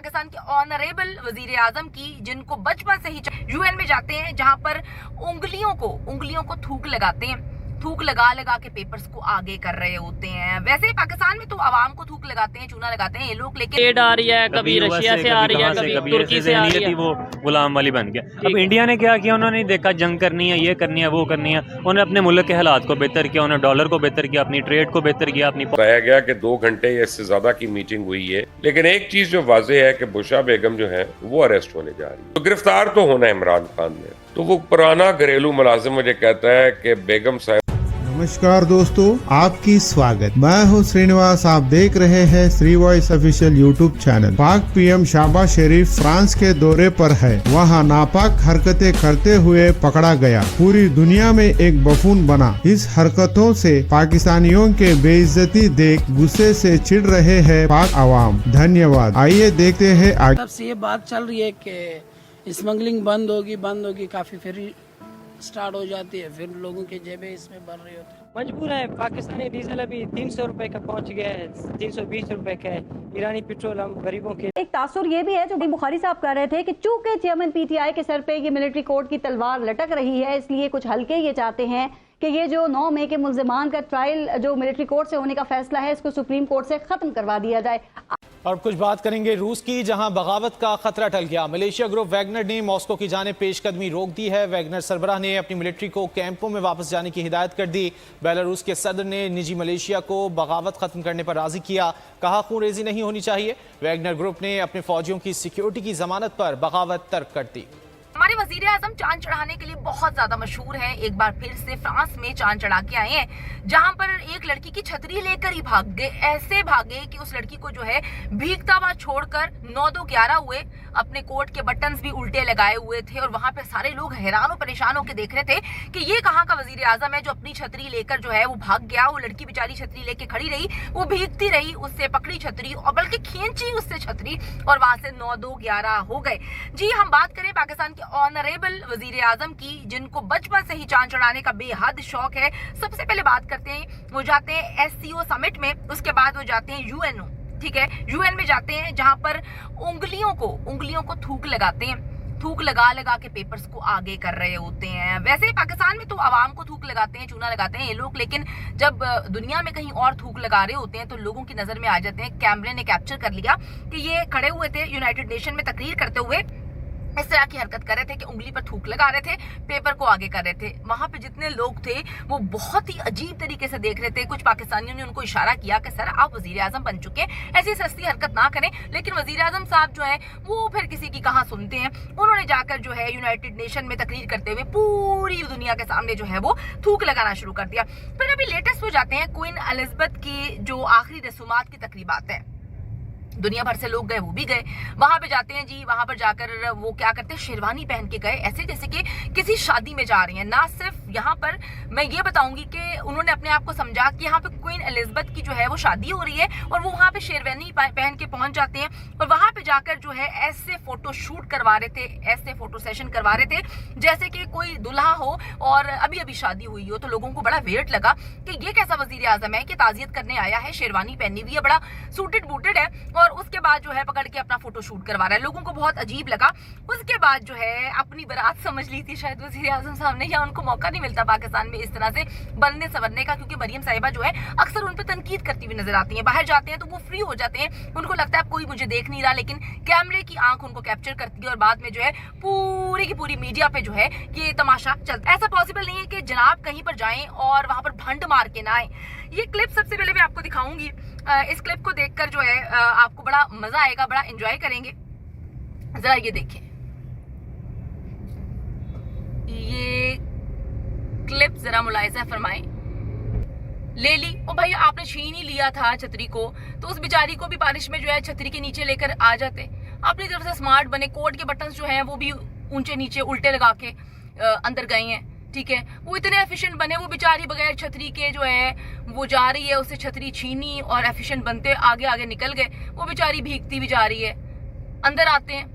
पाकिस्तान के ऑनरेबल वजीर आजम की, जिनको बचपन से ही यूएन में जाते हैं, जहां पर उंगलियों को थूक लगाते हैं, थूक लगा के पेपर्स को आगे कर रहे होते हैं। वैसे पाकिस्तान में तो आवाम को थूक लगाते हैं, चूना लगाते हैं ये लोग, लेकिन एड आ रही है, कभी रशिया से आ रही है, कभी तुर्की से आ रही है। वो गुलाम वाली बन गया। अब इंडिया ने क्या किया, उन्होंने देखा जंग करनी है, ये करनी है, वो करनी है, उन्होंने अपने मुल्क के हालात को बेहतर किया, उन्होंने डॉलर को बेहतर किया, अपनी ट्रेड को बेहतर किया, अपनी बताया गया कि 2 घंटे या इससे ज्यादा की मीटिंग हुई है, लेकिन एक चीज जो वाज़ेह है कि बुशरा बेगम जो है वो अरेस्ट होने जा रही है। तो गिरफ्तार तो होना है इमरान खान ने, तो वो पुराना घरेलू मुलाजिम मुझे कहता है कि बेगम साहब। नमस्कार दोस्तों, आपकी स्वागत। मैं हूं श्रीनिवास, आप देख रहे हैं Shri voice official YouTube channel. पाक पीएम शहबाज शरीफ फ्रांस के दौरे पर है, वहां नापाक हरकतें करते हुए पकड़ा गया, पूरी दुनिया में एक बफून बना। इस हरकतों से पाकिस्तानियों के बेइज्जती देख गुस्से से चिढ़ रहे हैं पाक आवाम। धन्यवाद। आइए देखते हैं आगे। तब से ये बात चल रही है कि स्मगलिंग बंद होगी, काफी फिर स्टार्ट हो जाती है, फिर लोगों की जेबें इसमें भर रही होती है। मजबूर है। पाकिस्तानी डीजल अभी 300 रुपए का पहुंच गया है, 320 रुपए का है। ईरानी पेट्रोल हम गरीबों के। एक तासुर ये भी है जो बुखारी साहब कह रहे थे कि चूंकि चेयरमैन पीटीआई के सर पे ये मिलिट्री कोर्ट की तलवार लटक रही है, इसलिए कुछ हल्के ये चाहते हैं कि ये जो 9 मई के मुल्जिमान का ट्रायल जो मिलिट्री कोर्ट से होने का फैसला है, इसको सुप्रीम कोर्ट से खत्म करवा दिया जाए। और कुछ बात करेंगे रूस की, जहां बगावत का खतरा टल गया। मलेशिया ग्रुप वैगनर ने मॉस्को की जानिब पेशकदमी रोक दी है। वैगनर सरबराह ने अपनी मिलिट्री को कैंपों में वापस जाने की हिदायत कर दी। बेलारूस के सदर ने निजी मलेशिया को बगावत खत्म करने पर राजी किया, कहा खूनरेजी नहीं होनी चाहिए। वैगनर ग्रुप ने अपने फौजियों की सिक्योरिटी की जमानत पर बगावत तर्क कर दी। हमारे वजीर आजम चांद चढ़ाने के लिए बहुत ज्यादा मशहूर हैं। एक बार फिर से फ्रांस में चांद चढ़ा के आए हैं, जहां पर एक लड़की की छतरी लेकर ही भाग गए। ऐसे भागे कि उस लड़की को जो है भीगता हुआ छोड़कर 9-2-11 हुए। अपने कोट के बटन्स भी उल्टे लगाए हुए थे और वहां पे सारे लोग हैरान और परेशान होकर देख रहे थे कि ये कहाँ का वजीर आजम है जो अपनी छतरी लेकर जो है वो भाग गया। वो लड़की बेचारी छतरी लेके खड़ी रही, वो भीगती रही, उससे पकड़ी छतरी और बल्कि खींची उससे छतरी और वहां से 9-2-11 हो गए। जी, हम बात करें पाकिस्तान के ऑनरेबल वजीर आजम की, जिनको बचपन से ही चांद चढ़ाने का बेहद शौक है। सबसे पहले बात करते हैं, वो जाते हैं SCO समिट में, उसके बाद वो जाते हैं UNO, ठीक है, UN में जाते हैं, जहां पर उंगलियों को थूक लगाते हैं, थूक लगा के पेपर्स को आगे कर रहे होते हैं। वैसे पाकिस्तान में तो आवाम को थूक लगाते हैं, चूना लगाते हैं ये लोग, लेकिन जब दुनिया में कहीं और थूक लगा रहे होते हैं तो लोगों की नजर में आ जाते हैं। कैमरे ने कैप्चर कर लिया कि ये खड़े हुए थे यूनाइटेड नेशन में तकरीर करते हुए, इस तरह की हरकत कर रहे थे कि उंगली पर थूक लगा रहे थे, पेपर को आगे कर रहे थे। वहां पे जितने लोग थे वो बहुत ही अजीब तरीके से देख रहे थे। कुछ पाकिस्तानियों ने उनको इशारा किया कि सर आप वजीर आजम बन चुके हैं, ऐसी सस्ती हरकत ना करें। लेकिन वजीर आजम साहब जो है वो फिर किसी की कहाँ सुनते हैं। उन्होंने जाकर जो है यूनाइटेड नेशन में तकरीर करते हुए पूरी दुनिया के सामने जो है वो थूक लगाना शुरू कर दिया। फिर अभी लेटेस्ट हो जाते हैं क्वीन एलिजाबेथ की जो आखिरी रसूमात की तकरीबात है, दुनिया भर से लोग गए, वो भी गए। वहां पे जाते हैं जी, वहां पर जाकर वो क्या करते हैं, शेरवानी पहन के गए, ऐसे जैसे कि किसी शादी में जा रही हैं। ना सिर्फ यहाँ पर मैं ये बताऊंगी कि उन्होंने अपने आप को समझा कि यहाँ पे क्वीन एलिजाबेथ की जो है वो शादी हो रही है और वो वहां पे शेरवानी पहन के पहुंच जाते हैं और वहां पे जाकर जो है ऐसे फोटो शूट करवा रहे थे, ऐसे फोटो सेशन करवा रहे थे जैसे कि कोई दुल्हा हो और अभी अभी शादी हुई हो। तो लोगों को बड़ा वेट लगा कि ये कैसा वजीर आजम है कि ताजियत करने आया है, शेरवानी पहनी हुई है, बड़ा सूटेड बूटेड है और उसके बाद जो है पकड़ के अपना फोटो शूट करवा रहा है। लोगों को बहुत अजीब लगा। उसके बाद जो है अपनी बारात समझ ली थी शायद वजीर आजम साहब ने, या उनको मौका नहीं मिलता पाकिस्तान में इस तरह से बनने संवरने का, क्योंकि मरियम साहिबा जो है अक्सर उन पर तनकीद करती हुई नजर आती है। बाहर जाते हैं तो वो फ्री हो जाते हैं, उनको लगता है कोई मुझे देख नहीं रहा, लेकिन कैमरे की आंख उनको कैप्चर करती है और बाद में जो है पूरी की पूरी मीडिया पे जो है ये तमाशा चलता है। ऐसा पॉसिबल नहीं है कि जनाब कहीं पर जाएं और वहां पर भंड मार के ना आए। ये क्लिप सबसे पहले मैं आपको दिखाऊंगी। इस क्लिप को देखकर जो है आपको बड़ा मजा आएगा, बड़ा एंजॉय करेंगे। जरा ये देखें, ये क्लिप जरा मुलाहिजा फरमाएं। ले ली ओ भाई, आपने छीन ही लिया था छतरी को, तो उस बेचारी को भी बारिश में जो है छतरी के नीचे लेकर आ जाते। अपनी तरफ से स्मार्ट बने, कोट के बटन जो हैं वो भी ऊंचे नीचे उल्टे लगा के अंदर गए हैं, ठीक है। वो इतने एफिशिएंट बने, वो बेचारी बगैर छतरी के जो है वो जा रही है, उससे छतरी छीनी और एफिशिएंट बनते आगे आगे निकल गए। वो बेचारी भीगती भी जा रही है। अंदर आते हैं,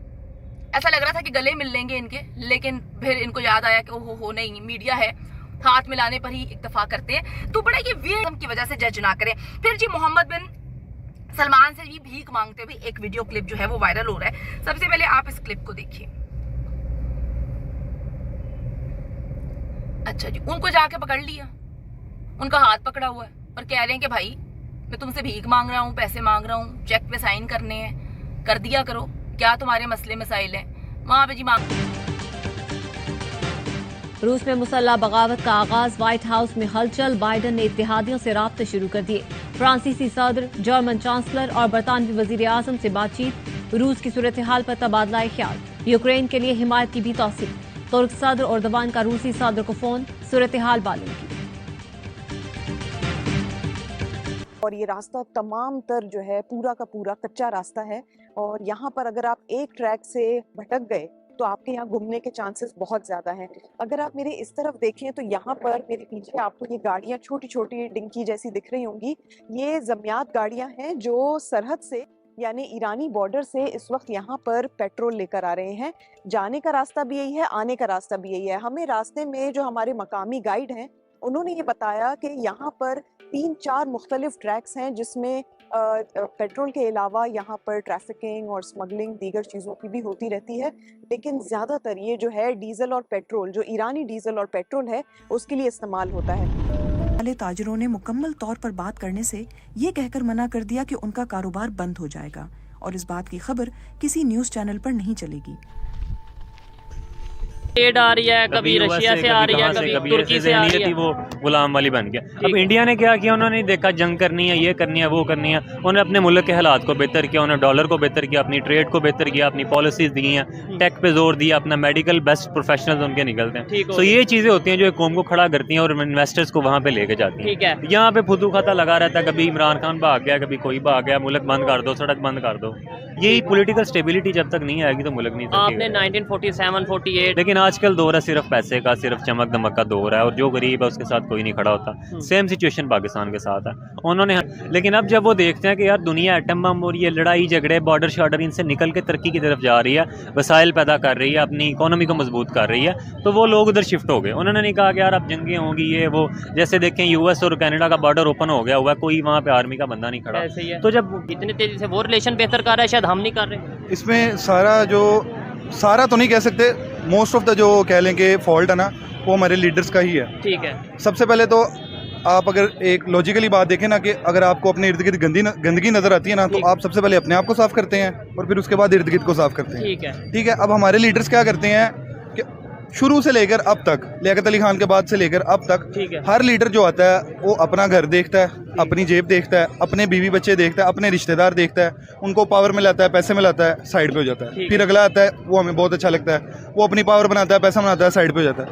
ऐसा लग रहा था कि गले मिल लेंगे इनके, लेकिन फिर इनको याद आया कि ओहो हो नहीं, मीडिया है, हाथ मिलाने पर ही इत्तेफाक करते हैं। तो बड़ा ये वियर्ड की वजह से जज ना करें। फिर जी मोहम्मद बिन सलमान से भी भीख मांगते हुए एक वीडियो क्लिप जो है वो वायरल हो रहा है। सबसे पहले आप इस क्लिप को देखिए। अच्छा जी, उनको जाके पकड़ लिया, उनका हाथ पकड़ा हुआ है और कह रहे हैं कि भाई मैं तुमसे भीख मांग रहा हूँ, पैसे मांग रहा हूँ, चेक पे साइन करने हैं, कर दिया करो, क्या तुम्हारे मसले मसाइल हैं। वहां पे जी मांग। रूस में मुसल्ला बगावत का आगाज, व्हाइट हाउस में हलचल, बाइडन ने इत्तेहादियों से राब्ते शुरू कर दिए। फ्रांसीसी सदर, जर्मन चांसलर और बरतानवी वजीर आजम से बातचीत, रूस की सूरत हाल पर तबादला ख्याल, यूक्रेन के लिए हिमायत की भी तौसीक। तुर्क सदर एर्दोगान का रूसी सदर को फोन, सूरत हाल मालूम की। और ये रास्ता तमाम तर जो है पूरा का पूरा कच्चा रास्ता है और यहाँ पर अगर आप एक ट्रैक से भटक गए तो आपके यहाँ घूमने के चांसेस बहुत ज़्यादा हैं। अगर आप मेरे इस तरफ देखें तो यहाँ पर मेरे पीछे आपको ये गाड़ियाँ छोटी छोटी डिंकी जैसी दिख रही होंगी, ये ज़मियात गाड़ियाँ हैं जो सरहद से यानी ईरानी बॉर्डर से इस वक्त यहाँ पर पेट्रोल लेकर आ रहे हैं। जाने का रास्ता भी यही है, आने का रास्ता भी यही है। हमें रास्ते में जो हमारे मकामी गाइड हैं उन्होंने ये बताया कि यहाँ पर 3-4 मुख्तलिफ ट्रैक्स हैं जिसमें पेट्रोल के अलावा यहाँ पर ट्रैफिकिंग और स्मगलिंग दीगर चीज़ों की भी होती रहती है, लेकिन ज़्यादातर ये जो है डीजल और पेट्रोल, जो ईरानी डीजल और पेट्रोल है उसके लिए इस्तेमाल होता है। वाले ताजरों ने मुकम्मल तौर पर बात करने से ये कहकर मना कर दिया कि उनका कारोबार बंद हो जाएगा और इस बात की खबर किसी न्यूज़ चैनल पर नहीं चलेगी। एड आ रही है, कभी रशिया से आ रही है, कभी तुर्की से आ रही है। वो गुलाम वाली बन गया। अब इंडिया ने क्या किया, उन्होंने देखा जंग करनी है, ये करनी है, वो करनी है, उन्होंने अपने मुल्क के हालात को बेहतर किया, उन्होंने डॉलर को बेहतर किया, अपनी ट्रेड को बेहतर किया, अपनी पॉलिसीज दी हैं, टेक पे जोर दिया, अपना मेडिकल बेस्ट प्रोफेशनल्स उनके निकलते हैं। तो ये चीज़ें होती हैं जो एक कौम को खड़ा करती हैं और इन्वेस्टर्स को वहाँ पे लेके जाती हैं। यहाँ पे फुदू खाता लगा रहता है, कभी इमरान खान भाग गया, कभी कोई भाग गया, मुल्क बंद कर दो, सड़क बंद कर दो। यही पॉलिटिकल स्टेबिलिटी जब तक नहीं आएगी तो मुल्क नहीं आपने 1947-48 लेकिन आजकल दौर है सिर्फ पैसे का, सिर्फ चमक दमक का दौर है और जो गरीब है उसके साथ कोई नहीं खड़ा होता। सेम सिचुएशन पाकिस्तान के साथ है उन्होंने। लेकिन अब जब वो देखते हैं कि यार दुनिया एटम बम और ये लड़ाई झगड़े बॉर्डर शॉर्डर इनसे निकल के तरक्की की तरफ जा रही है, वसाइल पैदा कर रही है, अपनी इकोनॉमी को मजबूत कर रही है, तो वो लोग उधर शिफ्ट हो गए। उन्होंने नहीं कहा कि यार अब जंगें होंगी ये वो, जैसे देखें यूएस और कनाडा का बॉर्डर ओपन हो गया हुआ है, कोई वहाँ पे आर्मी का बंदा नहीं खड़ा। तो जब इतने तेजी से वो रिलेशन बेहतर कर रहा है, शायद हम नहीं कर रहे। इसमें सारा तो नहीं कह सकते, मोस्ट ऑफ द जो कह लें कि फॉल्ट है ना वो हमारे लीडर्स का ही है। ठीक है, सबसे पहले तो आप अगर एक लॉजिकली बात देखें ना कि अगर आपको अपने इर्द गिर्द गंदगी नजर आती है ना तो आप सबसे पहले अपने आप को साफ करते हैं और फिर उसके बाद इर्द गिर्द को साफ करते हैं। ठीक है, अब हमारे लीडर्स क्या करते हैं कि शुरू से लेकर अब तक, लियाकत अली खान के बाद से लेकर अब तक हर लीडर जो आता है वो अपना घर देखता है, अपनी जेब देखता है, अपने बीवी बच्चे देखता है, अपने रिश्तेदार देखता है, उनको पावर में लाता है, पैसे में लाता है, साइड पे हो जाता है। फिर अगला आता है, वो हमें बहुत अच्छा लगता है, वो अपनी पावर बनाता है, पैसा बनाता है, साइड पे हो जाता है।